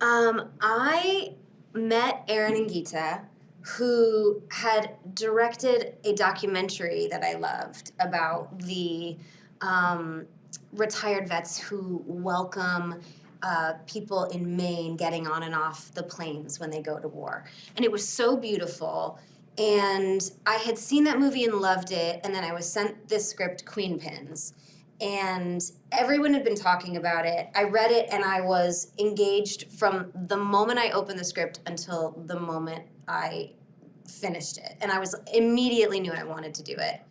I met Aaron and Geeta, who had directed a documentary that I loved about the um, retired vets who welcome people in Maine getting on and off the planes when they go to war. And it was so beautiful. And I had seen that movie and loved it. And then I was sent this script, Queenpins. And everyone had been talking about it. I read it and I was engaged from the moment I opened the script until the moment I finished it. And I was immediately knew I wanted to do it.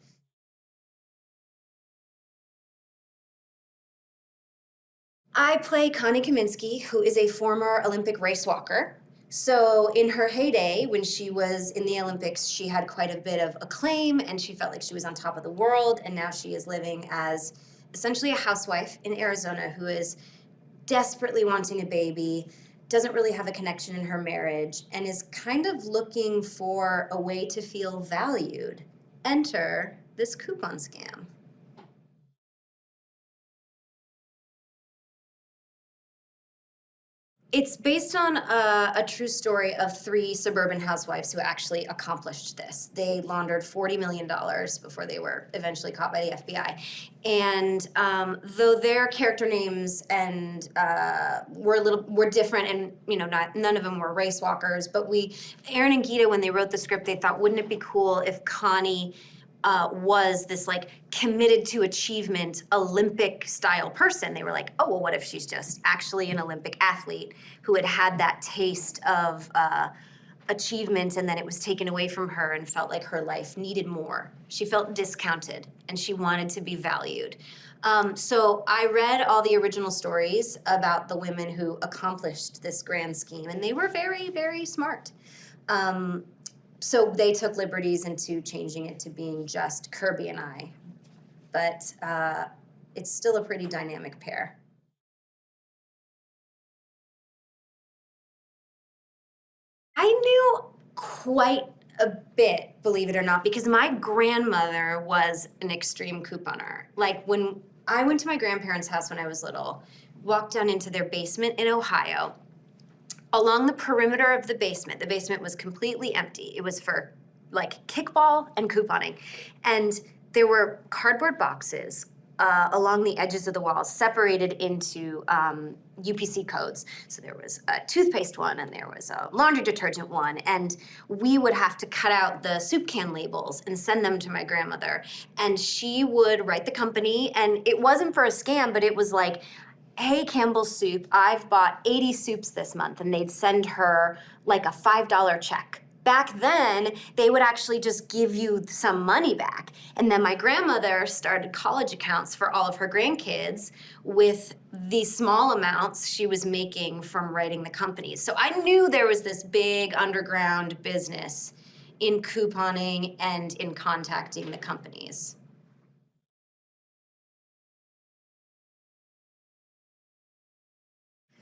I play Connie Kaminsky, who is a former Olympic race walker. So, in her heyday, when she was in the Olympics, she had quite a bit of acclaim and she felt like she was on top of the world. And now she is living as essentially a housewife in Arizona who is desperately wanting a baby, doesn't really have a connection in her marriage, and is kind of looking for a way to feel valued. Enter this coupon scam. It's based on a true story of three suburban housewives who actually accomplished this. They laundered $40 million before they were eventually caught by the FBI. And though their character names and were different, and none of them were race walkers, but Aaron and Geeta, when they wrote the script, they thought, wouldn't it be cool if Connie was this like committed to achievement Olympic style person. They were like, oh, well, what if she's just actually an Olympic athlete who had had that taste of achievement and then it was taken away from her and felt like her life needed more. She felt discounted and she wanted to be valued. So I read all the original stories about the women who accomplished this grand scheme, and they were very, very smart. So they took liberties into changing it to being just Kirby and I. But it's still a pretty dynamic pair. I knew quite a bit, believe it or not, because my grandmother was an extreme couponer. Like when I went to my grandparents' house when I was little, walked down into their basement in Ohio. Along the perimeter of the basement was completely empty. It was for like kickball and couponing. And there were cardboard boxes along the edges of the walls, separated into UPC codes. So there was a toothpaste one and there was a laundry detergent one. And we would have to cut out the soup can labels and send them to my grandmother. And she would write the company, and it wasn't for a scam, but it was like, hey, Campbell's Soup, I've bought 80 soups this month, and they'd send her like a $5 check. Back then, they would actually just give you some money back. And then my grandmother started college accounts for all of her grandkids with the small amounts she was making from writing the companies. So I knew there was this big underground business in couponing and in contacting the companies.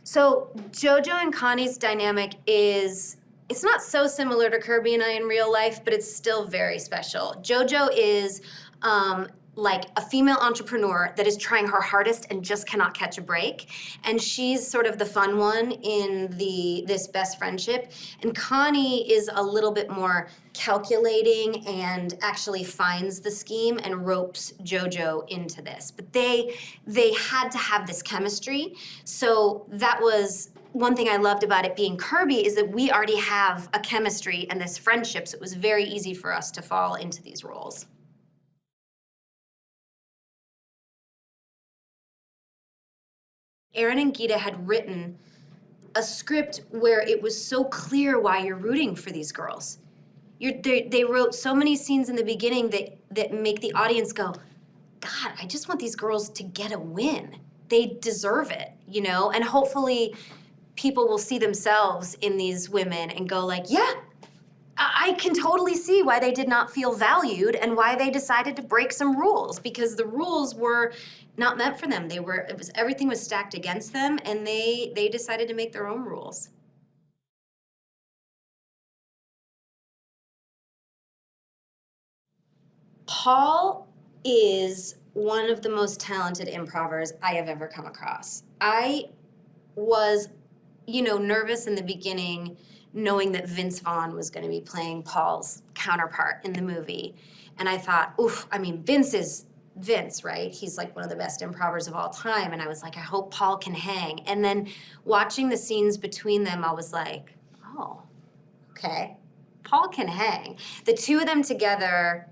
So JoJo and Connie's dynamic it's not so similar to Kirby and I in real life, but it's still very special. JoJo is like a female entrepreneur that is trying her hardest and just cannot catch a break. And she's sort of the fun one in this best friendship. And Connie is a little bit more calculating and actually finds the scheme and ropes JoJo into this. But they had to have this chemistry. So that was one thing I loved about it being Kirby, is that we already have a chemistry and this friendship, so it was very easy for us to fall into these roles. Aaron and Geeta had written a script where it was so clear why you're rooting for these girls. They wrote so many scenes in the beginning that make the audience go, God, I just want these girls to get a win. They deserve it, And hopefully people will see themselves in these women and go like, yeah, I can totally see why they did not feel valued and why they decided to break some rules, because the rules were not meant for them. Everything was stacked against them, and they decided to make their own rules. Paul is one of the most talented improvers I have ever come across. I was nervous in the beginning, knowing that Vince Vaughn was going to be playing Paul's counterpart in the movie. And I thought, oof, I mean, Vince is Vince, right? He's like one of the best improvers of all time. And I was like, I hope Paul can hang. And then watching the scenes between them, I was like, oh, okay. Paul can hang. The two of them together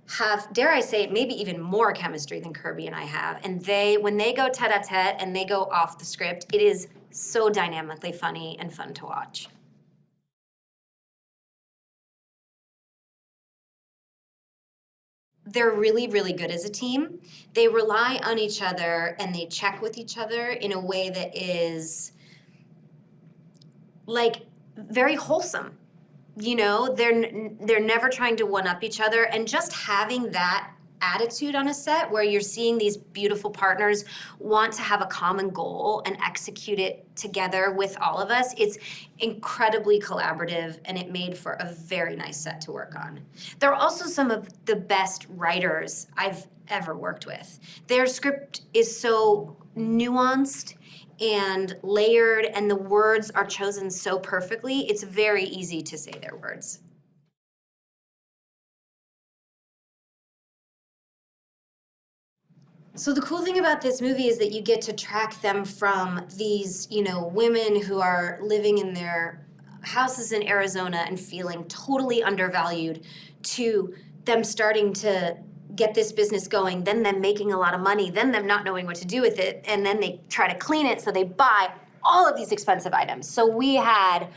have, dare I say, maybe even more chemistry than Kirby and I have. And when they go tete-a-tete and they go off the script, it is so dynamically funny and fun to watch. They're really, really good as a team. They rely on each other and they check with each other in a way that is like very wholesome. They're never trying to one up each other, and just having that attitude on a set where you're seeing these beautiful partners want to have a common goal and execute it together with all of us, it's incredibly collaborative, and it made for a very nice set to work on. They're also some of the best writers I've ever worked with. Their script is so nuanced and layered, and the words are chosen so perfectly, it's very easy to say their words. So the cool thing about this movie is that you get to track them from these, women who are living in their houses in Arizona and feeling totally undervalued, to them starting to get this business going, then them making a lot of money, then them not knowing what to do with it, and then they try to clean it, so they buy all of these expensive items. So we had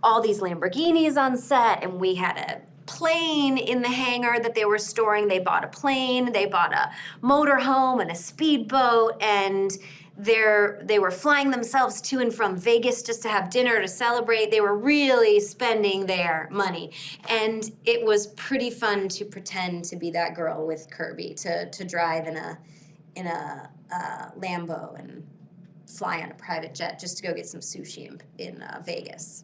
all these Lamborghinis on set, and we had a plane in the hangar that they were storing. They bought a plane, they bought a motorhome and a speedboat, and they were flying themselves to and from Vegas just to have dinner to celebrate. They were really spending their money. And it was pretty fun to pretend to be that girl with Kirby, to drive in a Lambo and fly on a private jet just to go get some sushi in Vegas.